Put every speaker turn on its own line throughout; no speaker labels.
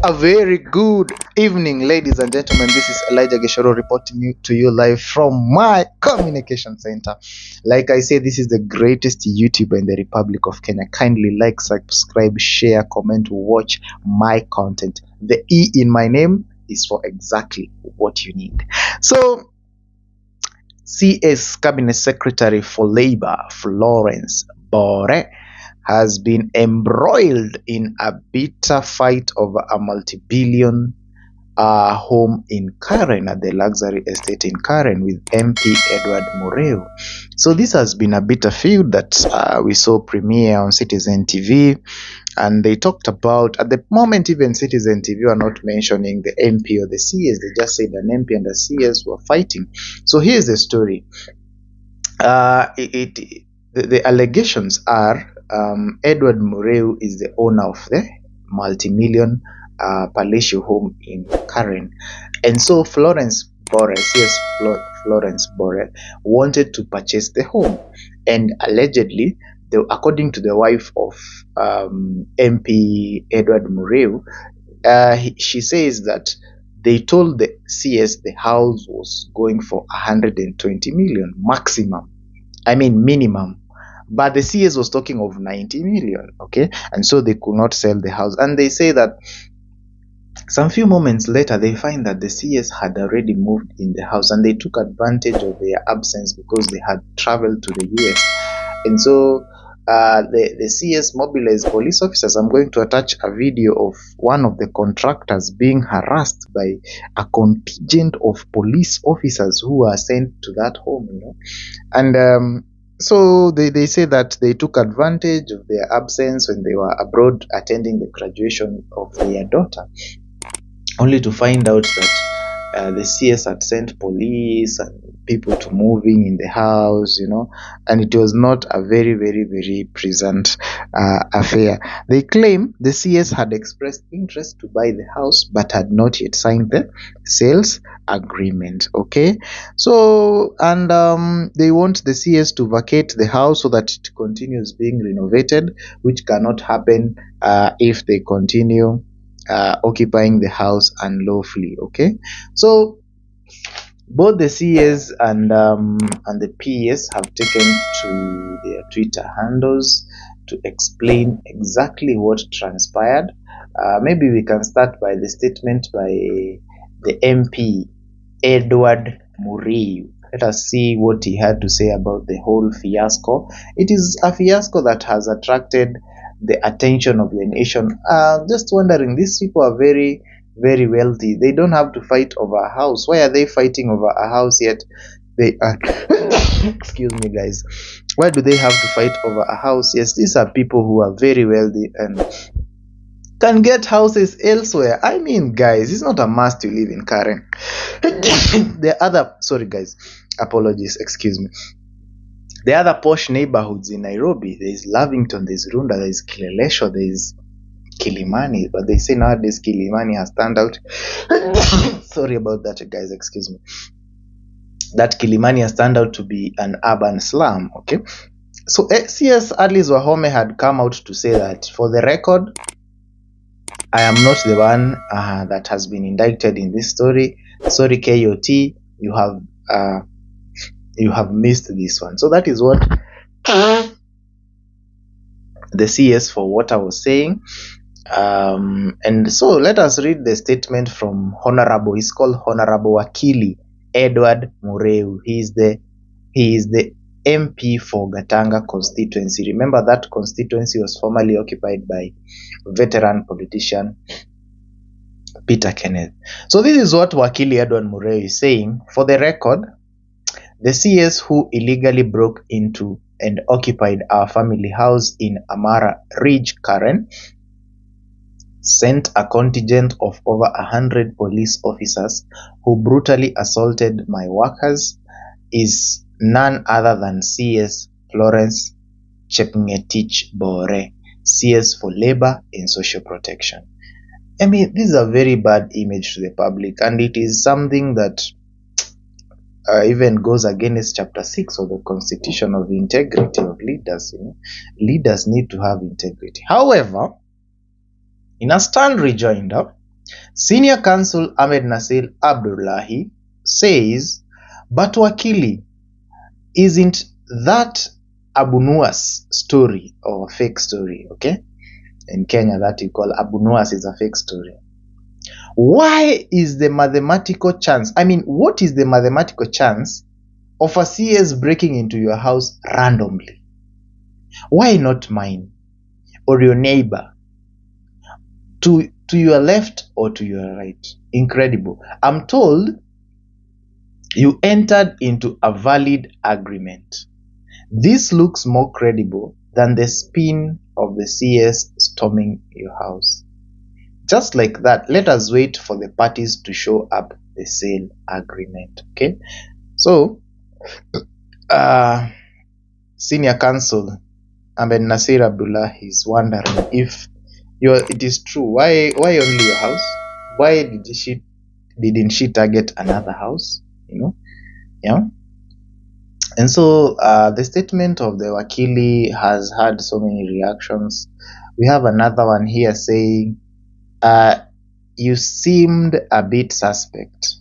A very good evening, ladies and gentlemen. This is Elijah.gichuru reporting to you live from my communication center. Like I say, this is the greatest YouTuber in the Republic of Kenya. Kindly like, subscribe, share, comment, watch my content. The E in my name is for exactly what you need. So, CS Cabinet Secretary for Labor, Florence Bore, has been embroiled in a bitter fight over a multi-billion home in Karen, at the luxury estate in Karen, with MP Edward Muriu. So this has been a bitter feud that we saw premiere on Citizen TV, and they talked about, at the moment even Citizen TV are not mentioning the MP or the CS, they just said an MP and a CS were fighting. So here's the story. The allegations are Edward Muriu is the owner of the multi-million palatial home in Karen, and so Florence Bore, CS Florence Bore, wanted to purchase the home, and allegedly, according to the wife of MP Edward Muriu, she says that they told the CS the house was going for 120 million maximum. I mean minimum. But the CS was talking of 90 million, okay? And so they could not sell the house. And they say that some few moments later, they find that the CS had already moved in the house, and they took advantage of their absence because they had traveled to the US. And so the CS mobilized police officers. I'm going to attach a video of one of the contractors being harassed by a contingent of police officers who are sent to that home, And so they say that they took advantage of their absence when they were abroad attending the graduation of their daughter, only to find out that the CS had sent police and people to move in the house, and it was not a very, very, very pleasant affair. They claim the CS had expressed interest to buy the house but had not yet signed the sales agreement. Okay, so and they want the CS to vacate the house so that it continues being renovated, which cannot happen if they continue occupying the house unlawfully. Okay, so both the CS and the PS have taken to their Twitter handles to explain exactly what transpired. Maybe we can start by the statement by the MP Edward Muriu. Let us see what he had to say about the whole fiasco. It is a fiasco that has attracted the attention of the nation. Just wondering, these people are very, very wealthy. They don't have to fight over a house. Why are they fighting over a house yet they are excuse me, guys, why do they have to fight over a house? Yes, these are people who are very wealthy and can get houses elsewhere. I mean, guys, it's not a must to live in Karen. The other, sorry guys, apologies, excuse me. The other posh neighborhoods in Nairobi, there is Lavington, there is Runda, there is Kileleshwa, there is Kilimani, but they say nowadays Kilimani has turned out sorry about that, guys, excuse me, that Kilimani has turned out to be an urban slum. Okay, so CS Alice Wahome had come out to say that, for the record, I am not the one that has been indicted in this story. Sorry, KOT, you have missed this one. So that is what the CS for what I was saying. And so let us read the statement from Honorable. He's called Honorable Wakili Edward Muriu. He is the MP for Gatanga constituency. Remember that constituency was formerly occupied by veteran politician Peter Kenneth. So this is what Wakili Edward Muriu is saying. For the record, the CS who illegally broke into and occupied our family house in Amara Ridge, Karen, sent a contingent of over 100 police officers who brutally assaulted my workers is none other than CS Florence Bore, CS for Labor and Social Protection. I mean, this is a very bad image to the public, and it is something that even goes against Chapter 6 of the Constitution of the integrity of leaders. Leaders need to have integrity. However, in a stern rejoinder, Senior Counsel Ahmed Nasir Abdullahi says, but Wakili, isn't that Abu Nuwas story or a fake story? Okay, in Kenya that you call Abu Nuwas is a fake story. Why is the mathematical chance? I mean, what is the mathematical chance of a CS breaking into your house randomly? Why not mine or your neighbor? To your left or to your right? Incredible. I'm told you entered into a valid agreement. This looks more credible than the spin of the CS storming your house. Just like that, let us wait for the parties to show up the sale agreement. Okay, so Senior Counsel Ahmed Nasir Abdullah is wondering if it is true. Why only your house? Why didn't she target another house? Yeah. And so the statement of the Wakili has had so many reactions. We have another one here saying, you seemed a bit suspect.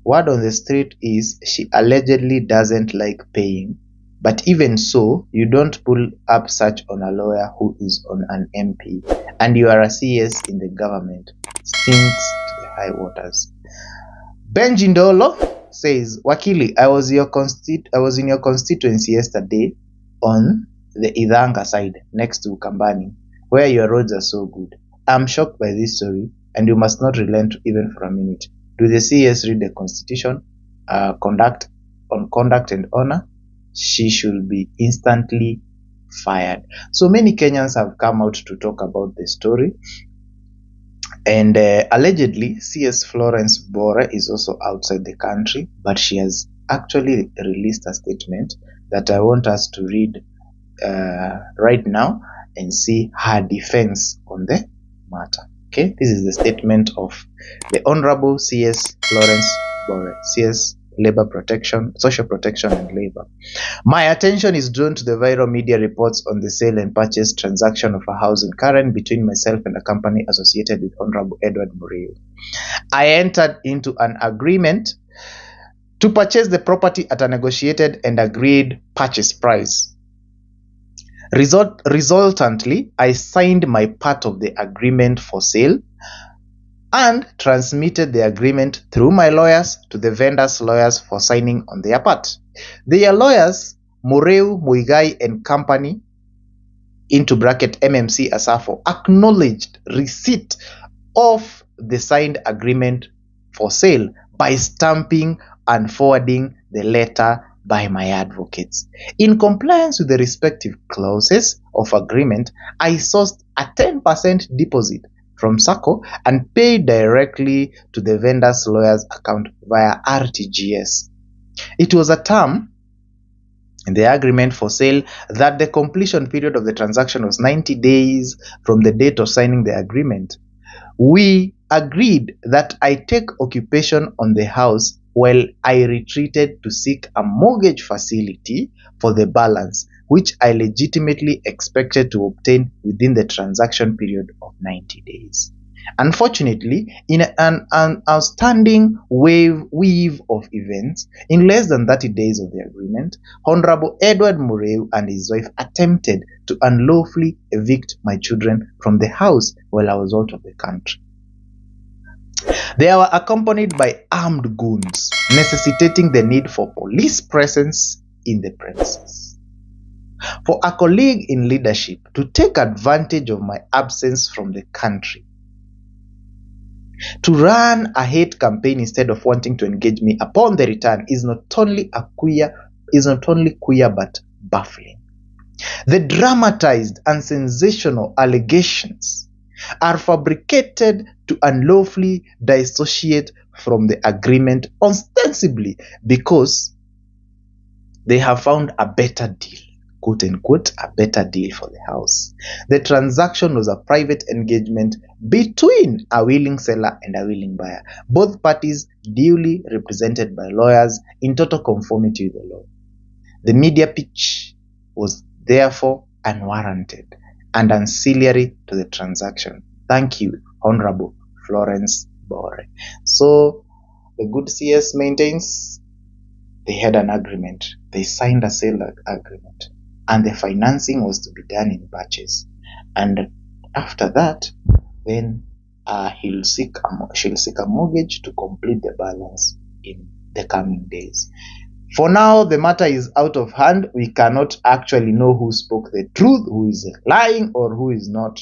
Word on the street is she allegedly doesn't like paying. But even so, you don't pull up such on a lawyer who is on an MP. And you are a CS in the government. Stinks to the high waters. Benji Ndolo says, Wakili, I was in your constituency yesterday on the Idhanga side next to Kambani, where your roads are so good. I'm shocked by this story, and you must not relent even for a minute. Do the CS read the Constitution? Conduct and honor? She should be instantly fired. So many Kenyans have come out to talk about the story. And allegedly, CS Florence Bore is also outside the country, but she has actually released a statement that I want us to read right now and see her defense on the matter. Okay, this is the statement of the Honorable CS Florence Bore, CS Social Protection and Labor. My attention is drawn to the viral media reports on the sale and purchase transaction of a house in Karen between myself and a company associated with Honorable Edward Muriu. I entered into an agreement to purchase the property at a negotiated and agreed purchase price. Resultantly, I signed my part of the agreement for sale and transmitted the agreement through my lawyers to the vendor's lawyers for signing on their part. Their lawyers, Muriu, Muigai and Company, into bracket MMC Asafo, acknowledged receipt of the signed agreement for sale by stamping and forwarding the letter by my advocates. In compliance with the respective clauses of agreement, I sourced a 10% deposit from SACCO and paid directly to the vendor's lawyer's account via RTGS. It was a term in the agreement for sale that the completion period of the transaction was 90 days from the date of signing the agreement. We agreed that I take occupation on the house while I retreated to seek a mortgage facility for the balance, which I legitimately expected to obtain within the transaction period of 90 days. Unfortunately, in an outstanding weave of events, in less than 30 days of the agreement, Honorable Edward Muriu and his wife attempted to unlawfully evict my children from the house while I was out of the country. They were accompanied by armed goons, necessitating the need for police presence in the premises. For a colleague in leadership to take advantage of my absence from the country, to run a hate campaign instead of wanting to engage me upon the return is not only queer but baffling. The dramatized and sensational allegations are fabricated to unlawfully dissociate from the agreement, ostensibly because they have found a better deal, quote unquote, a better deal for the house. The transaction was a private engagement between a willing seller and a willing buyer, both parties duly represented by lawyers in total conformity with the law. The media pitch was therefore unwarranted and ancillary to the transaction. Thank you, Honorable Florence Bore. So the good CS maintains they had an agreement. They signed a sale agreement, and the financing was to be done in batches. And after that, then she'll seek a mortgage to complete the balance in the coming days. For now, the matter is out of hand. We cannot actually know who spoke the truth, who is lying, or who is not,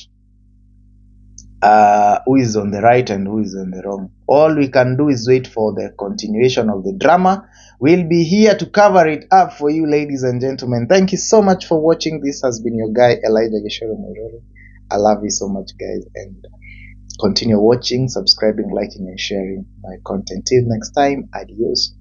who is on the right and who is on the wrong. All we can do is wait for the continuation of the drama. We'll be here to cover it up for you, ladies and gentlemen. Thank you so much for watching. This has been your guy, Elijah.gichuru. I love you so much, guys, and continue watching, subscribing, liking, and sharing my content. Till next time, adios.